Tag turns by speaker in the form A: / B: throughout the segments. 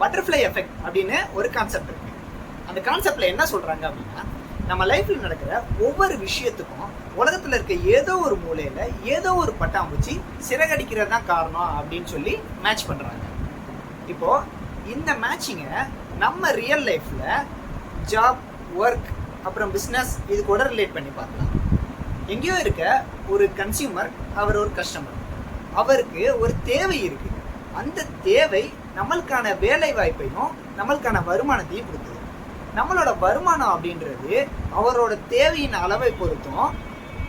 A: Butterfly effect அப்படின்னு ஒரு concept இருக்கு. அந்த கான்செப்ட்ல என்ன சொல்றாங்க அப்படின்னா, நம்ம லைஃப்ல நடக்கிற ஒவ்வொரு விஷயத்துக்கும் உலகத்துல இருக்க ஏதோ ஒரு மூலையில ஏதோ ஒரு பட்டாம்பூச்சி சிறகடிக்கிறது தான் காரணம் அப்படின்னு சொல்லி மேட்ச் பண்றாங்க. இப்போ இந்த மேட்சிங்கை நம்ம ரியல் லைஃப்ல ஜாப், ஒர்க், அப்புறம் பிஸ்னஸ் இது கூட ரிலேட் பண்ணி பார்க்கலாம். எங்கேயோ இருக்க ஒரு கன்சியூமர், அவர் ஒரு கஸ்டமர், அவருக்கு ஒரு தேவை இருக்கு. அந்த தேவை நம்மளுக்கான வேலை வாய்ப்பையும் நம்மளுக்கான வருமானத்தையும் கொடுக்குது. நம்மளோட வருமானம் அப்படின்றது அவரோட தேவையின் அளவை பொறுத்தும்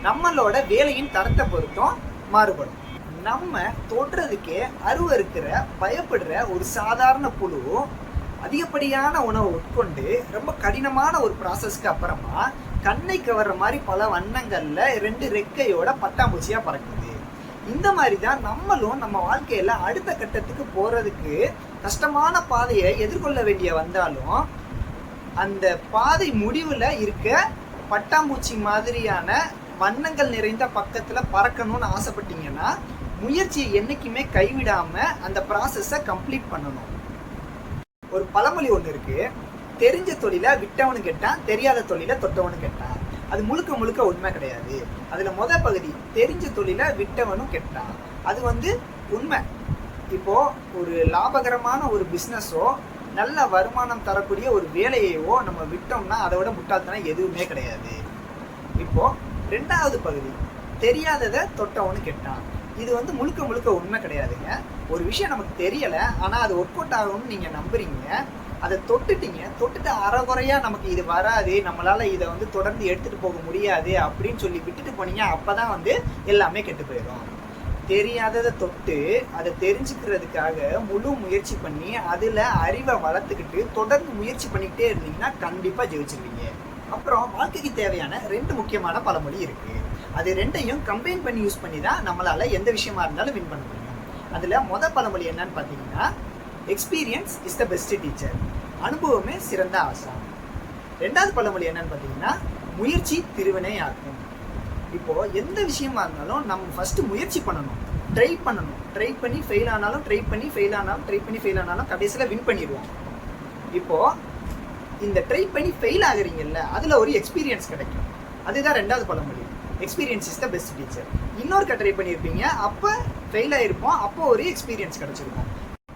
A: நம்மளோட வேலையின் தரத்தை பொறுத்தும் மாறுபடும். நம்ம தொடுறதுக்கே அருவருக்கிற பயப்படுற ஒரு சாதாரண புழு அதிகப்படியான உணவை உட்கொண்டு ரொம்ப கடினமான ஒரு ப்ராசஸ்க்கு அப்புறமா கண்ணை கவர்ற மாதிரி பல வண்ணங்கள்ல 2 ரெக்கையோட பட்டாம்பூச்சியா பறக்குது. இந்த மாதிரி தான் நம்மளும் நம்ம வாழ்க்கையில அடுத்த கட்டத்துக்கு போறதுக்கு கஷ்டமான பாதையை எதிர்கொள்ள வேண்டிய வந்தாலும் அந்த பாதை முடிவுல இருக்க பட்டாம்பூச்சி மாதிரியான வண்ணங்கள் நிறைந்த பக்கத்துல பறக்கணும்னு ஆசைப்பட்டீங்கன்னா முயற்சியை என்னைக்குமே கைவிடாம அந்த ப்ராசஸை கம்ப்ளீட் பண்ணணும். ஒரு பழமொழி ஒன்று இருக்கு, தெரிஞ்ச தொழிலை விட்டவனு கேட்டான், தெரியாத தொழிலை தொட்டவனு கேட்டான். அது முழுக்க முழுக்க உண்மை கிடையாது. அதுல பகுதி தெரிஞ்ச தொழிலை விட்டவனும் கெட்டான், அது உண்மை. இப்போ ஒரு லாபகரமான ஒரு பிஸ்னஸோ நல்ல வருமானம் தரக்கூடிய ஒரு வேலையோ நம்ம விட்டோம்னா அதை விட முட்டாள்தனம் எதுவுமே கிடையாது. இப்போ 2வது பகுதி தெரியாததை தொட்டவனு கெட்டான், இது முழுக்க முழுக்க உண்மை கிடையாதுங்க. ஒரு விஷயம் நமக்கு தெரியல, ஆனா அது ஒர்க் அவுட் ஆகும்னு நீங்க நம்புறீங்க, அதை தொட்டுட்டு அறகுறையா நமக்கு இது வராது, நம்மளால இதை தொடர்ந்து எடுத்துட்டு போக முடியாது அப்படின்னு சொல்லி விட்டுட்டு போனீங்க, அப்பதான் எல்லாமே கெட்டு போயிடும். தெரியாததை தொட்டு அதை தெரிஞ்சுக்கிறதுக்காக முழு முயற்சி பண்ணி அதுல அறிவை வளர்த்துக்கிட்டு தொடர்ந்து முயற்சி பண்ணிக்கிட்டே இருந்தீங்கன்னா கண்டிப்பா ஜெயிச்சிருவீங்க. அப்புறம் வாழ்க்கைக்கு தேவையான 2 முக்கியமான பழமொழி இருக்கு. அது 2ஐயும் கம்பைன் பண்ணி யூஸ் பண்ணி தான் நம்மளால எந்த விஷயமா இருந்தாலும் வின் பண்ண முடியும். அதுல பழமொழி என்னன்னு பாத்தீங்கன்னா, experience is the best teacher, அனுபவமே சிறந்த ஆசான். 2வது பழமொழி என்னன்னு பாத்தீங்கன்னா, முயற்சி திருவினை ஆக்கும். இப்போ எந்த விஷயமா இருந்தாலும் நம்ம ஃபர்ஸ்ட் முயற்சி பண்ணணும், ட்ரை பண்ணணும். ட்ரை பண்ணி ஃபெயில் ஆனாலும் கடைசியில வின் பண்ணிடுவோம். இப்போ இந்த ட்ரை பண்ணி ஃபெயில் ஆகுறீங்கல்ல, அதுல ஒரு எக்ஸ்பீரியன்ஸ் கிடைக்கும். அதுதான் 2வது பழமொழி, experience is the best teacher. இன்னொருக்க ட்ரை பண்ணியிருப்பீங்க, அப்போ ஃபெயில் ஆயிருப்போம், அப்போ ஒரு எக்ஸ்பீரியன்ஸ் கிடைச்சிருக்கும்.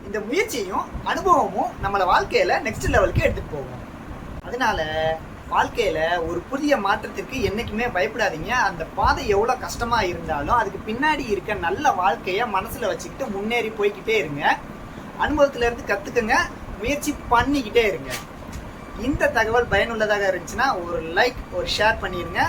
A: இந்த முயற்சியும் அனுபவமும் நம்மளை வாழ்க்கையில நெக்ஸ்ட் லெவலுக்கு எடுத்துட்டு போகும். அதனால வாழ்க்கையில ஒரு புதிய மாற்றத்திற்கு என்னைக்குமே பயப்படாதீங்க. அந்த பாதை எவ்வளவு கஷ்டமா இருந்தாலும் அதுக்கு பின்னாடி இருக்க நல்ல வாழ்க்கைய மனசுல வச்சுக்கிட்டு முன்னேறி போய்கிட்டே இருங்க. அனுபவத்துல இருந்து கத்துக்கங்க, முயற்சி பண்ணிக்கிட்டே இருங்க. இந்த தகவல் பயனுள்ளதாக இருந்துச்சுன்னா ஒரு லைக், ஒரு ஷேர் பண்ணிருங்க.